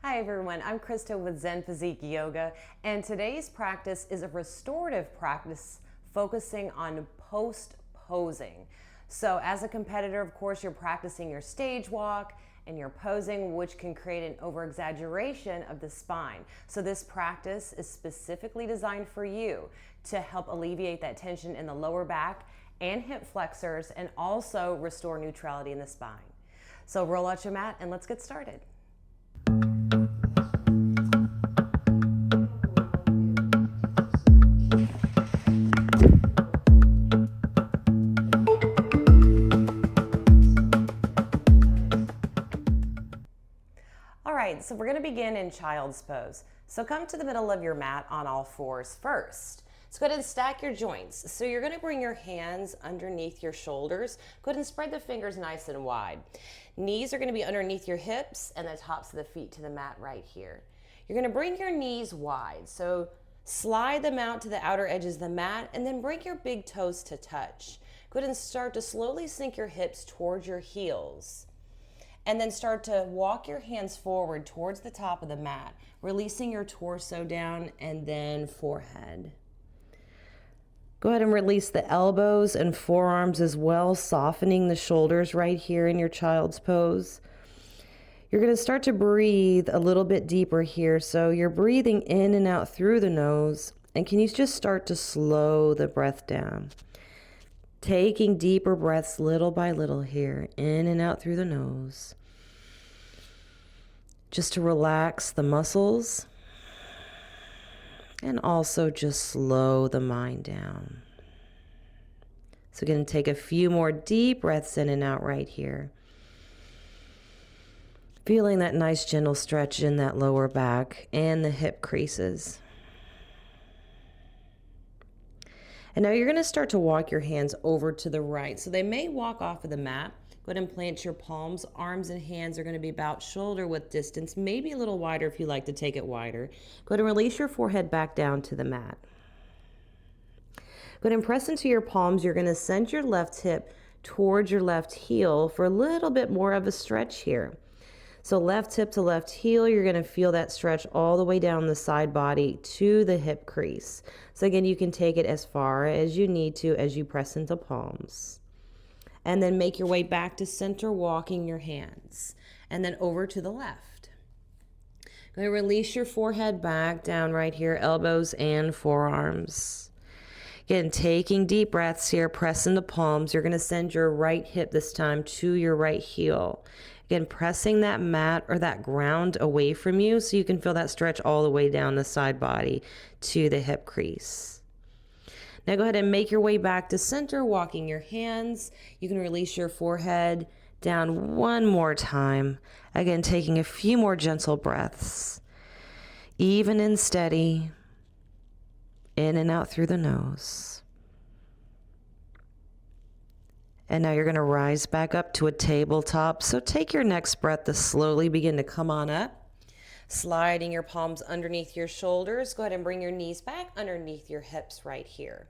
Hi everyone, I'm Krista with Zen Physique Yoga, and today's practice is a restorative practice focusing on post-posing. So as a competitor, of course, you're practicing your stage walk and your posing, which can create an over-exaggeration of the spine. So this practice is specifically designed for you to help alleviate that tension in the lower back and hip flexors and also restore neutrality in the spine. So roll out your mat and let's get started. So we're going to begin in child's pose. So come to the middle of your mat on all fours first. So go ahead and stack your joints. So you're going to bring your hands underneath your shoulders. Go ahead and spread the fingers nice and wide. Knees are going to be underneath your hips and the tops of the feet to the mat right here. You're going to bring your knees wide. So slide them out to the outer edges of the mat and then bring your big toes to touch. Go ahead and start to slowly sink your hips towards your heels. And then start to walk your hands forward towards the top of the mat, releasing your torso down and then forehead. Go ahead and release the elbows and forearms as well, softening the shoulders right here in your child's pose. You're going to start to breathe a little bit deeper here. So you're breathing in and out through the nose. And can you just start to slow the breath down? Taking deeper breaths little by little here, in and out through the nose. Just to relax the muscles and also just slow the mind down. So we're going to take a few more deep breaths in and out right here. Feeling that nice gentle stretch in that lower back and the hip creases. And now you're going to start to walk your hands over to the right. So they may walk off of the mat. Go ahead and plant your palms. Arms and hands are going to be about shoulder width distance, maybe a little wider if you like to take it wider. Go ahead and release your forehead back down to the mat. Go ahead and press into your palms. You're going to send your left hip towards your left heel for a little bit more of a stretch here. So left hip to left heel, you're going to feel that stretch all the way down the side body to the hip crease. So again, you can take it as far as you need to as you press into palms. And then make your way back to center, walking your hands. And then over to the left. Go ahead and release your forehead back down right here, elbows and forearms. Again, taking deep breaths here, press into palms. You're going to send your right hip this time to your right heel. Again, pressing that mat or that ground away from you so you can feel that stretch all the way down the side body to the hip crease. Now go ahead and make your way back to center, walking your hands. You can release your forehead down one more time. Again, taking a few more gentle breaths. Even and steady, in and out through the nose. And now you're going to rise back up to a tabletop. So take your next breath to slowly begin to come on up. Sliding your palms underneath your shoulders. Go ahead and bring your knees back underneath your hips right here.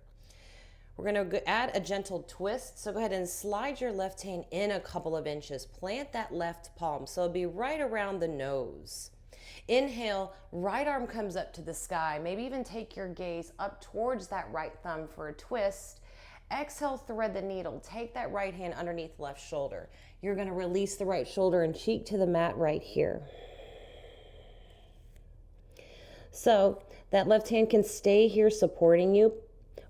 We're going to add a gentle twist. So go ahead and slide your left hand in a couple of inches. Plant that left palm. So it'll be right around the nose. Inhale, right arm comes up to the sky. Maybe even take your gaze up towards that right thumb for a twist. Exhale, thread the needle. Take that right hand underneath the left shoulder. You're going to release the right shoulder and cheek to the mat right here. So that left hand can stay here supporting you,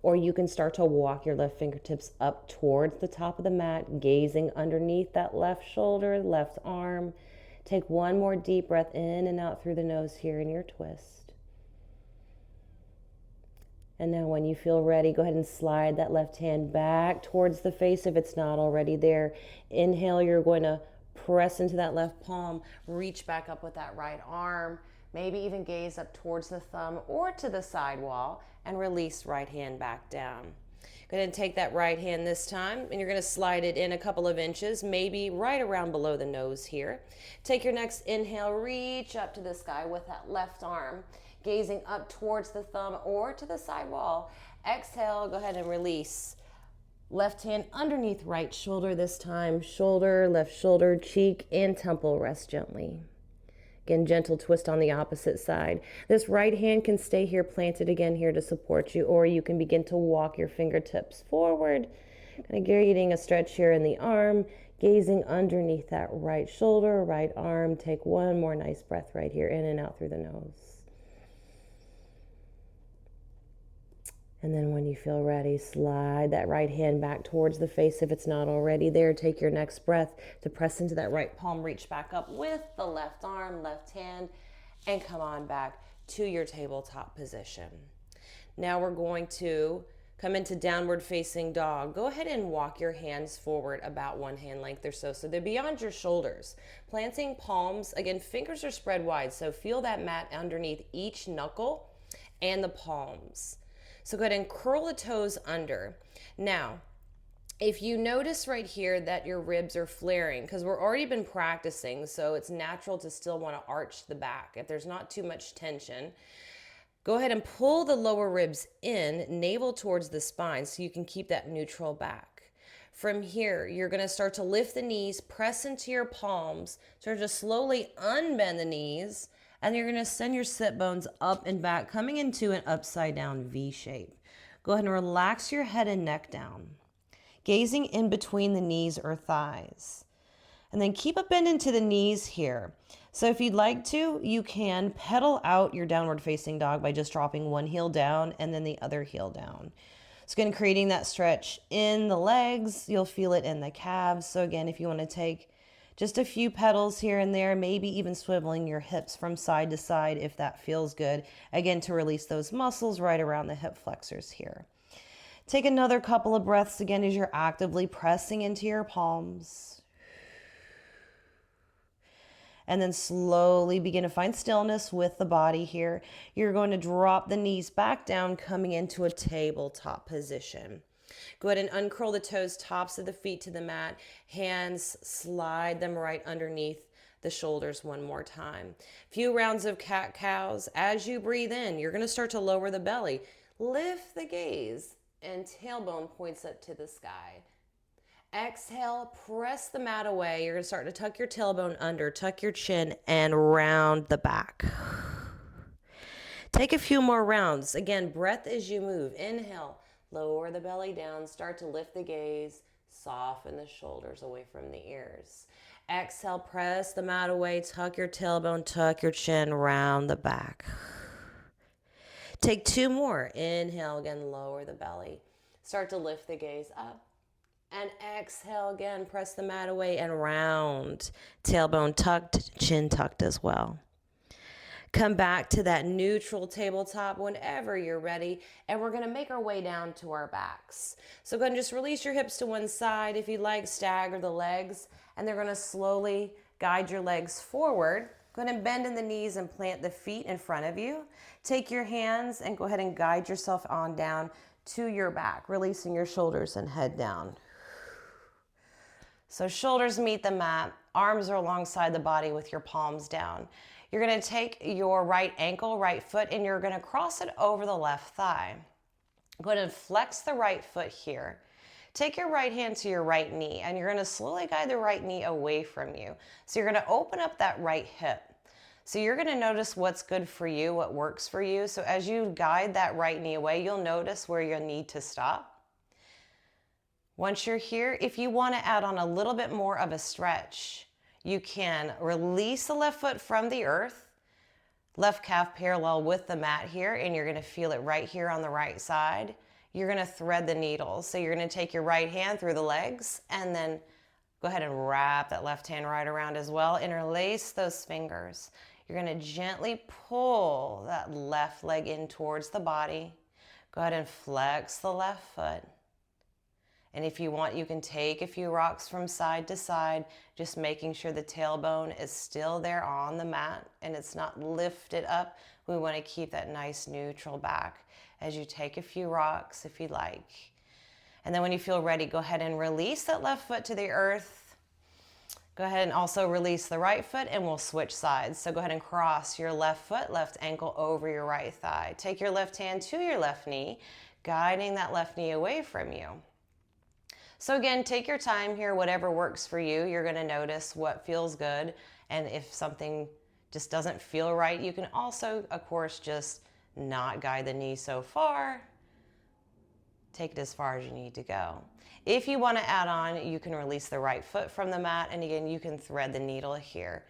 or you can start to walk your left fingertips up towards the top of the mat, gazing underneath that left shoulder, left arm. Take one more deep breath in and out through the nose here in your twist. And now when you feel ready, go ahead and slide that left hand back towards the face if it's not already there. Inhale, you're going to press into that left palm, reach back up with that right arm, maybe even gaze up towards the thumb or to the side wall and release right hand back down. Go ahead and take that right hand this time and you're going to slide it in a couple of inches, maybe right around below the nose here. Take your next inhale, reach up to the sky with that left arm, gazing up towards the thumb or to the side wall. Exhale, go ahead and release. Left hand underneath right shoulder this time. Shoulder, left shoulder, cheek, and temple rest gently. Again, gentle twist on the opposite side. This right hand can stay here planted again here to support you, or you can begin to walk your fingertips forward. Kind of getting a stretch here in the arm, gazing underneath that right shoulder, right arm. Take one more nice breath right here, in and out through the nose. And then when you feel ready, slide that right hand back towards the face if it's not already there. Take your next breath to press into that right palm. Reach back up with the left arm, left hand, and come on back to your tabletop position. Now we're going to come into downward facing dog. Go ahead and walk your hands forward about one hand length or so they're beyond your shoulders. Planting palms, again, fingers are spread wide, so feel that mat underneath each knuckle and the palms. So go ahead and curl the toes under. Now, if you notice right here that your ribs are flaring, because we're already been practicing, so it's natural to still want to arch the back. If there's not too much tension, go ahead and pull the lower ribs in, navel towards the spine, so you can keep that neutral back. From here, you're going to start to lift the knees, press into your palms, start to slowly unbend the knees, and you're going to send your sit bones up and back, coming into an upside down V shape. Go ahead and relax your head and neck down, gazing in between the knees or thighs. And then keep a bend into the knees here. So if you'd like to, you can pedal out your downward facing dog by just dropping one heel down and then the other heel down. So again, creating that stretch in the legs, you'll feel it in the calves. So again, if you want to take just a few pedals here and there, maybe even swiveling your hips from side to side if that feels good. Again, to release those muscles right around the hip flexors here. Take another couple of breaths again as you're actively pressing into your palms. And then slowly begin to find stillness with the body here. You're going to drop the knees back down, coming into a tabletop position. Go ahead and uncurl the toes, tops of the feet to the mat. Hands, slide them right underneath the shoulders one more time. Few rounds of cat-cows. As you breathe in, you're going to start to lower the belly. Lift the gaze, and tailbone points up to the sky. Exhale, press the mat away. You're going to start to tuck your tailbone under, tuck your chin, and round the back. Take a few more rounds. Again, breath as you move. Inhale, lower the belly down, start to lift the gaze, soften the shoulders away from the ears. Exhale, press the mat away, tuck your tailbone, tuck your chin, round the back. Take two more. Inhale, again, lower the belly. Start to lift the gaze up. And exhale again, press the mat away and round. Tailbone tucked, chin tucked as well. Come back to that neutral tabletop whenever you're ready. And we're gonna make our way down to our backs. So go ahead and just release your hips to one side. If you like, stagger the legs. And they're gonna slowly guide your legs forward. Go ahead and bend in the knees and plant the feet in front of you. Take your hands and go ahead and guide yourself on down to your back, releasing your shoulders and head down. So shoulders meet the mat, arms are alongside the body with your palms down. You're gonna take your right ankle, right foot, and you're gonna cross it over the left thigh. Go ahead and flex the right foot here. Take your right hand to your right knee, and you're gonna slowly guide the right knee away from you. So you're gonna open up that right hip. So you're gonna notice what's good for you, what works for you. So as you guide that right knee away, you'll notice where you'll need to stop. Once you're here, if you want to add on a little bit more of a stretch, you can release the left foot from the earth, left calf parallel with the mat here, and you're going to feel it right here on the right side. You're going to thread the needles. So you're going to take your right hand through the legs and then go ahead and wrap that left hand right around as well. Interlace those fingers. You're going to gently pull that left leg in towards the body. Go ahead and flex the left foot. And if you want, you can take a few rocks from side to side, just making sure the tailbone is still there on the mat and it's not lifted up. We want to keep that nice neutral back as you take a few rocks if you like. And then when you feel ready, go ahead and release that left foot to the earth. Go ahead and also release the right foot and we'll switch sides. So go ahead and cross your left foot, left ankle over your right thigh. Take your left hand to your left knee, guiding that left knee away from you. So again, take your time here, whatever works for you. You're gonna notice what feels good, and if something just doesn't feel right, you can also, of course, just not guide the knee so far. Take it as far as you need to go. If you want to add on, you can release the right foot from the mat, and again, you can thread the needle here.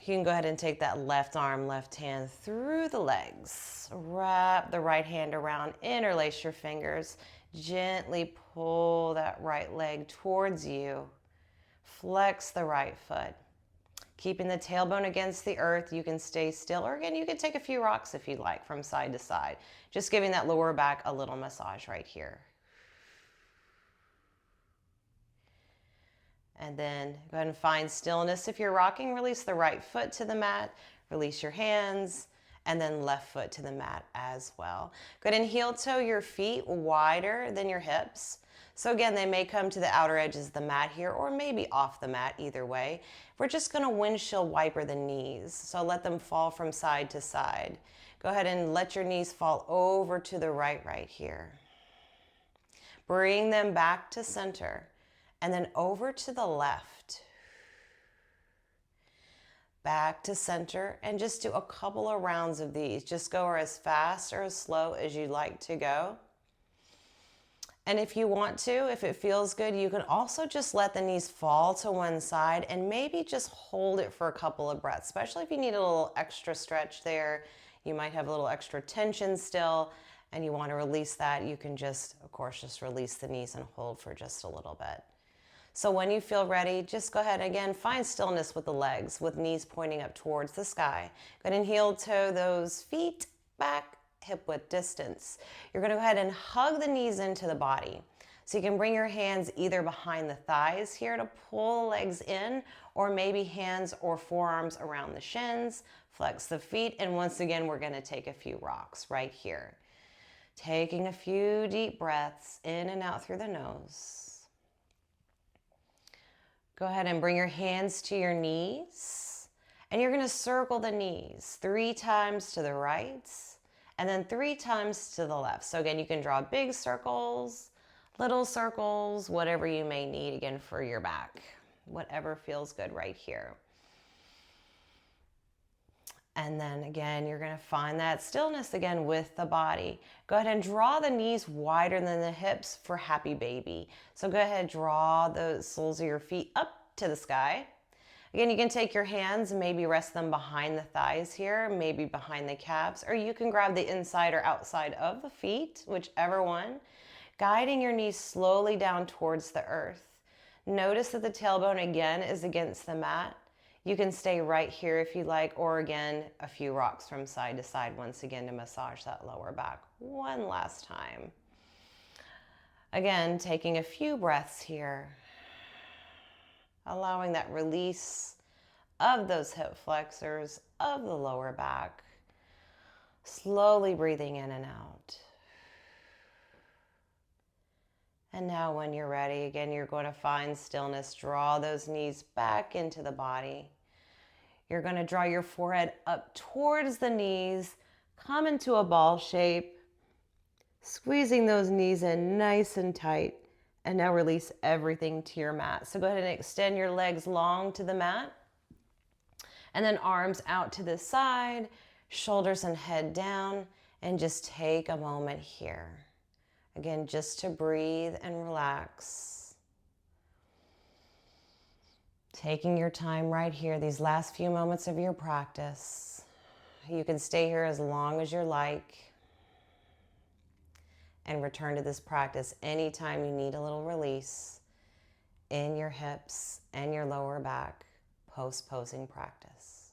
You can go ahead and take that left arm, left hand through the legs. Wrap the right hand around, interlace your fingers. Gently pull that right leg towards you. Flex the right foot. Keeping the tailbone against the earth, you can stay still, or again, you can take a few rocks if you'd like from side to side. Just giving that lower back a little massage right here. And then go ahead and find stillness. If you're rocking, release the right foot to the mat, release your hands, and then left foot to the mat as well. Go ahead and heel toe your feet wider than your hips. So again, they may come to the outer edges of the mat here, or maybe off the mat, either way. We're just gonna windshield wiper the knees. So let them fall from side to side. Go ahead and let your knees fall over to the right here. Bring them back to center. And then over to the left. Back to center, and just do a couple of rounds of these. Just go as fast or as slow as you'd like to go. And if you want to, if it feels good, you can also just let the knees fall to one side and maybe just hold it for a couple of breaths, especially if you need a little extra stretch there. You might have a little extra tension still, and you want to release that. You can just, of course, just release the knees and hold for just a little bit. So when you feel ready, just go ahead, again, find stillness with the legs, with knees pointing up towards the sky. Go ahead and heel toe those feet back, hip width distance. You're gonna go ahead and hug the knees into the body. So you can bring your hands either behind the thighs here to pull the legs in, or maybe hands or forearms around the shins, flex the feet, and once again, we're gonna take a few rocks right here. Taking a few deep breaths in and out through the nose. Go ahead and bring your hands to your knees, and you're gonna circle the knees 3 times to the right, and then 3 times to the left. So again, you can draw big circles, little circles, whatever you may need, again, for your back. Whatever feels good right here. And then again, you're gonna find that stillness again with the body. Go ahead and draw the knees wider than the hips for happy baby. So go ahead, draw the soles of your feet up to the sky. Again, you can take your hands and maybe rest them behind the thighs here, maybe behind the calves, or you can grab the inside or outside of the feet, whichever one. Guiding your knees slowly down towards the earth. Notice that the tailbone again is against the mat. You can stay right here if you like, or again, a few rocks from side to side once again to massage that lower back one last time. Again, taking a few breaths here, allowing that release of those hip flexors, of the lower back, slowly breathing in and out. And now when you're ready, again, you're going to find stillness. Draw those knees back into the body. You're going to draw your forehead up towards the knees, come into a ball shape, squeezing those knees in nice and tight, and now release everything to your mat. So go ahead and extend your legs long to the mat, and then arms out to the side, shoulders and head down, and just take a moment here. Again, just to breathe and relax. Taking your time right here, these last few moments of your practice. You can stay here as long as you like and return to this practice anytime you need a little release in your hips and your lower back post-posing practice.